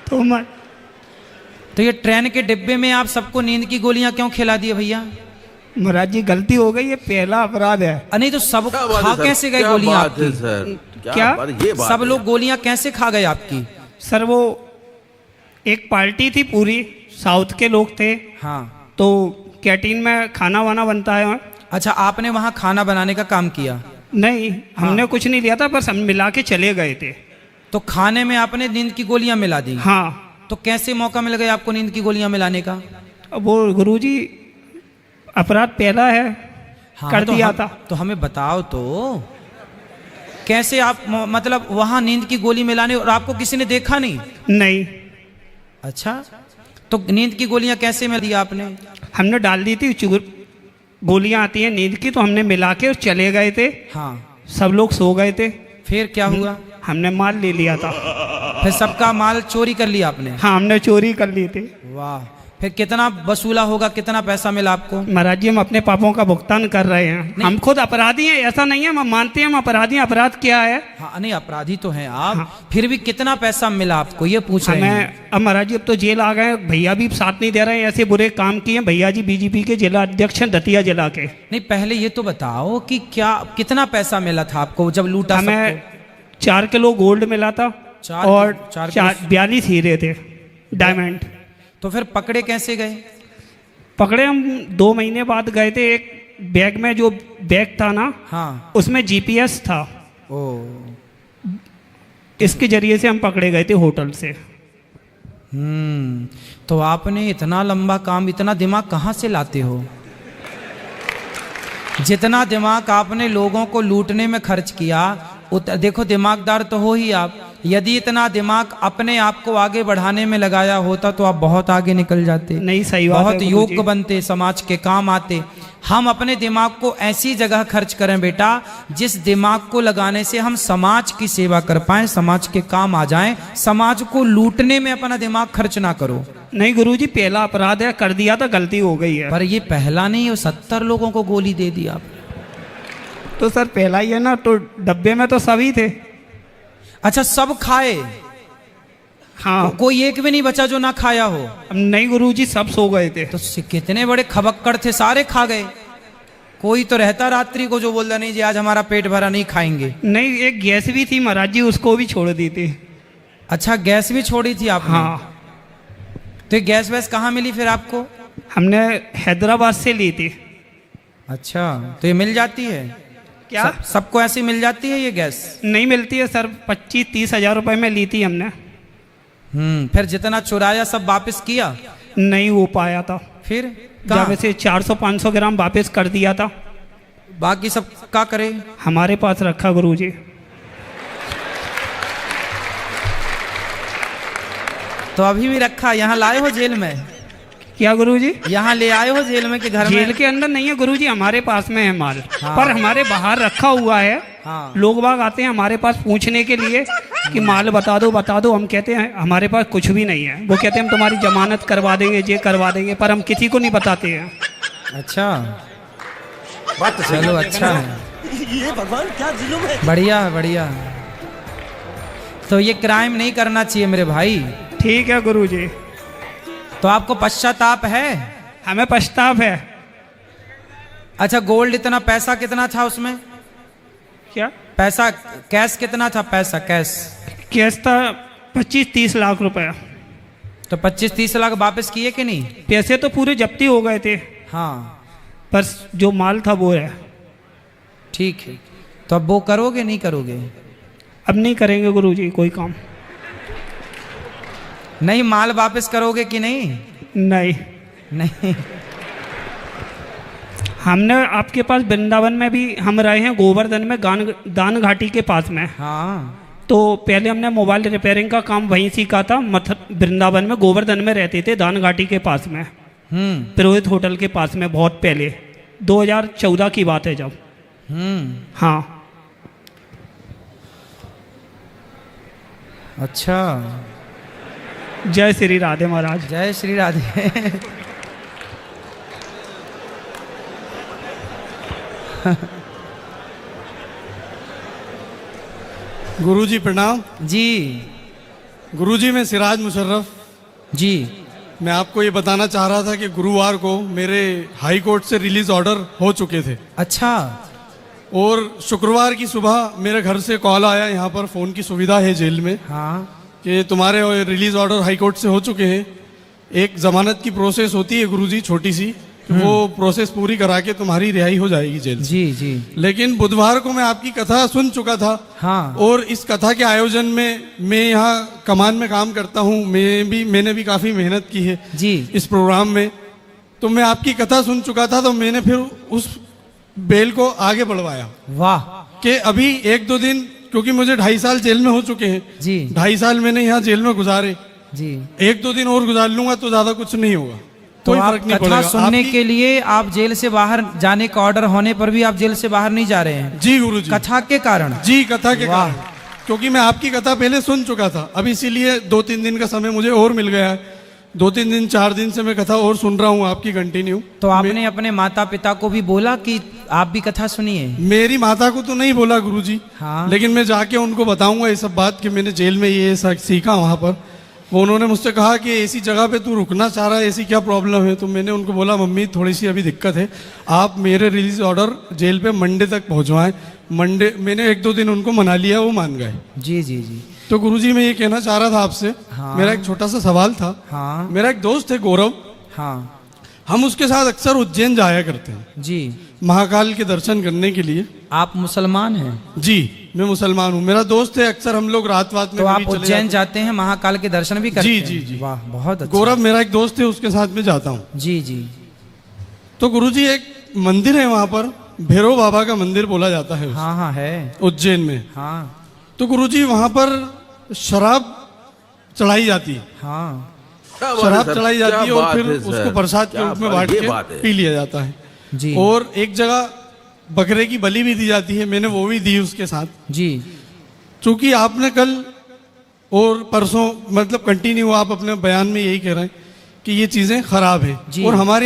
तो ये ट्रेन के डिब्बे में आप सबको नींद की गोलियां क्यों खिला दिए भैया? महाराज जी गलती हो गई, ये पहला अपराध है। नहीं तो सब खा कैसे गए गोलियां आपकी? क्या सब लोग गोलियां कैसे खा गए आपकी? सर वो एक पार्टी थी पूरी, साउथ के लोग थे। हाँ, तो कैंटीन में खाना वाना बनता है। अच्छा, आपने वहां खाना बनाने का काम किया? नहीं, हमने कुछ नहीं लिया था, बस हम मिला के चले गए थे। तो खाने में आपने नींद की गोलियां मिला दी? हाँ। तो कैसे मौका मिल गया आपको नींद की गोलियां मिलाने का? वो गुरुजी अपराध पहला है। हाँ, कर दिया था। तो हमें बताओ तो कैसे आप मतलब वहां नींद की गोली मिलाने, और आपको किसी ने देखा नहीं? नहीं। अच्छा, तो नींद की गोलियां कैसे मिल दी आपने? हमने डाल दी थी, गोलियां आती हैं नींद की, तो हमने मिला के और चले गए थे। हाँ, सब लोग सो गए थे। फिर क्या हुआ? हमने माल ले लिया था। फिर सबका माल चोरी कर लिया आपने? हाँ, हमने चोरी कर ली थी। वाह, फिर कितना वसूला होगा, कितना पैसा मिला आपको? महाराज जी हम अपने पापों का भुगतान कर रहे हैं। हम खुद अपराधी हैं, ऐसा नहीं है, हम मानते हैं हम अपराधी हैं। अपराध क्या है? हाँ, नहीं अपराधी तो हैं आप। हाँ। फिर भी कितना पैसा मिला आपको, ये पूछ रहे हैं। अब महाराज जी अब तो जेल आ गए, भैया भी साथ नहीं दे रहे हैं, ऐसे बुरे काम किए। भैया जी बीजेपी के जिला अध्यक्ष हैं, दतिया जिला के। नहीं, पहले ये तो बताओ कि कितना पैसा मिला था आपको जब लूटा? हमें 4 किलो गोल्ड मिला था और 42 हीरे थे, डायमंड। तो फिर पकड़े कैसे गए? पकड़े हम 2 महीने बाद गए थे। एक बैग में, जो बैग था ना, हाँ, उसमें जीपीएस था। ओ, इसके जरिए से हम पकड़े गए थे होटल से। तो आपने इतना लंबा काम, इतना दिमाग कहाँ से लाते हो? जितना दिमाग आपने लोगों को लूटने में खर्च किया, देखो दिमागदार तो हो ही आप। यदि इतना दिमाग अपने आप को आगे बढ़ाने में लगाया होता तो आप बहुत आगे निकल जाते। नहीं, सही बात है, बहुत योग्य बनते, समाज के काम आते। हम अपने दिमाग को ऐसी जगह खर्च करें बेटा, जिस दिमाग को लगाने से हम समाज की सेवा कर पाएं, समाज के काम आ जाएं। समाज को लूटने में अपना दिमाग खर्च ना करो। नहीं गुरुजी, पहला अपराध है, कर दिया था, गलती हो गई है। पर ये पहला नहीं, 70 लोगों को गोली दे दी आप। तो सर पहला ही है ना, तो डब्बे में तो सभी थे। अच्छा, सब खाए? हाँ। कोई एक भी नहीं बचा जो ना खाया हो? नहीं गुरुजी, सब सो गए थे। तो कितने बड़े खबक्कड़ थे, सारे खा गए। कोई तो रहता रात्रि को जो बोलता नहीं जी आज हमारा पेट भरा, नहीं खाएंगे। नहीं, एक गैस भी थी महाराज जी, उसको भी छोड़ दी थी। अच्छा, गैस भी छोड़ी थी आपने? हाँ। तो गैस वैस कहाँ मिली फिर आपको? हमने हैदराबाद से ली थी। अच्छा, तो ये मिल जाती है क्या? सबको ऐसी मिल जाती है ये गैस? नहीं मिलती है सर, 25-30 हजार रुपए में ली थी हमने। फिर जितना चुराया सब वापस किया? नहीं हो पाया था। फिर जब से 400-500 ग्राम वापस कर दिया था। बाकी सब क्या करे? हमारे पास रखा गुरुजी। तो अभी भी रखा? यहाँ लाए हो जेल में? क्या गुरुजी? यहाँ ले आए हो जेल में कि घर में? जेल के अंदर नहीं है गुरुजी, हमारे पास में है माल। हाँ। पर हमारे बाहर रखा हुआ है। हाँ। लोग बाग आते हैं हमारे पास पूछने के लिए कि माल बता दो बता दो। हम कहते हैं हमारे पास कुछ भी नहीं है। वो कहते हैं हम तुम्हारी जमानत करवा देंगे, ये करवा देंगे, पर हम किसी को नहीं बताते हैं। अच्छा, बात तो चलो अच्छा है। ये भगवान क्या जुल्म है। बढ़िया बढ़िया। तो ये क्राइम नहीं करना चाहिए मेरे भाई। ठीक है गुरुजी। तो आपको पश्चाताप है? हमें पछताव है। अच्छा, गोल्ड इतना, पैसा कितना था उसमें? क्या पैसा? कैश कितना था? पैसा कैश? कैश था 25-30 लाख रुपया। तो 25-30 लाख वापस किए कि नहीं? पैसे तो पूरे जब्ती हो गए थे। हाँ, पर जो माल था वो है। ठीक है, तो अब वो करोगे नहीं करोगे? अब नहीं करेंगे गुरुजी कोई काम। नहीं, माल वापस करोगे कि नहीं? नहीं नहीं। हमने आपके पास वृंदावन में भी हम रहे हैं, गोवर्धन में, दान घाटी के पास में। हाँ। तो पहले हमने मोबाइल रिपेयरिंग का काम वहीं सीखा था। वृंदावन में, गोवर्धन में रहते थे, दान घाटी के पास में, पुरोहित होटल के पास में, बहुत पहले 2014 की बात है जब। हाँ। अच्छा, जय श्री राधे महाराज। जय श्री राधे। गुरुजी प्रणाम। जी। गुरुजी, मैं सिराज मुशर्रफ। जी। मैं आपको ये बताना चाह रहा था कि गुरुवार को मेरे हाई कोर्ट से रिलीज ऑर्डर हो चुके थे अच्छा। और शुक्रवार की सुबह मेरे घर से कॉल आया, यहाँ पर फ़ोन की सुविधा है जेल में, हाँ। कि तुम्हारे रिलीज ऑर्डर हाई कोर्ट से हो चुके हैं। एक जमानत की प्रोसेस होती है गुरुजी, छोटी सी, कि वो प्रोसेस पूरी करा के तुम्हारी रिहाई हो जाएगी जेल से। जी जी। लेकिन बुधवार को मैं आपकी कथा सुन चुका था। हाँ। और इस कथा के आयोजन में मैं यहाँ कमान में काम करता हूँ, मैंने भी काफ़ी मेहनत की है जी। इस प्रोग्राम में। तो मैं आपकी कथा सुन चुका था, तो मैंने फिर उस बेल को आगे बढ़वाया वाह। कि अभी 1-2 दिन, क्योंकि मुझे 2.5 साल जेल में हो चुके हैं जी। 2.5 साल मैंने यहाँ जेल में गुजारे जी। 1-2 दिन और गुजार लूंगा तो ज्यादा कुछ नहीं होगा, तो कोई आप फर्क नहीं कथा पड़ेगा। सुनने आपकी- के लिए आप जेल से बाहर जाने का ऑर्डर होने पर भी आप जेल से बाहर नहीं जा रहे हैं? जी गुरुजी, कथा के कारण? जी कथा के वाह। कारण, क्योंकि मैं आपकी कथा पहले सुन चुका था। अब इसीलिए 2-3 दिन का समय मुझे और मिल गया है। 2-3 दिन 4 दिन से मैं कथा और सुन रहा हूँ आपकी कंटिन्यू। तो आपने अपने माता पिता को भी बोला कि आप भी कथा सुनिए? मेरी माता को तो नहीं बोला गुरुजी, हाँ। लेकिन मैं जाके उनको बताऊंगा ये सब बात कि मैंने जेल में ये सीखा वहाँ पर। वो उन्होंने मुझसे कहा कि ऐसी जगह पे तू रुकना चाह रहा है, ऐसी क्या प्रॉब्लम है? तो मैंने उनको बोला, मम्मी थोड़ी सी अभी दिक्कत है, आप मेरे रिलीज ऑर्डर जेल पे मंडे तक पहुंचवाएं। मंडे मैंने 1-2 दिन उनको मना लिया, वो मान गए। जी जी जी। तो गुरुजी, मैं ये कहना चाह रहा था आपसे, हाँ। मेरा एक छोटा सा सवाल था। हाँ। मेरा एक दोस्त है गौरव, हाँ। हम उसके साथ अक्सर उज्जैन जाया करते हैं जी। महाकाल के दर्शन करने के लिए। आप मुसलमान हैं? जी, मैं मुसलमान हूँ। मेरा दोस्त है, अक्सर हम लोग रात में तो कभी आप चले उज्जैन जाते जाते हैं, महाकाल के दर्शन भी करते जी, हैं? जी, जी। वाह, बहुत हैं। अच्छा। गौरव मेरा एक दोस्त है, उसके साथ में जाता हूँ। जी जी। तो गुरुजी, एक मंदिर है वहाँ पर, भैरव बाबा का मंदिर बोला जाता है हाँ हाँ है। उज्जैन में। हाँ तो गुरुजी, वहाँ पर शराब चढ़ाई जाती है, हाँ। शराब चढ़ाई जाती है और फिर उसको प्रसाद के रूप में बांट के पी लिया जाता है। जी। और एक जगह बकरे की बलि भी दी जाती है, मैंने वो भी दी उसके साथ। जी। चूंकि आपने कल और परसों, मतलब कंटिन्यू आप अपने बयान में यही कह रहे हैं कि ये चीजें खराब है जी। और हमारे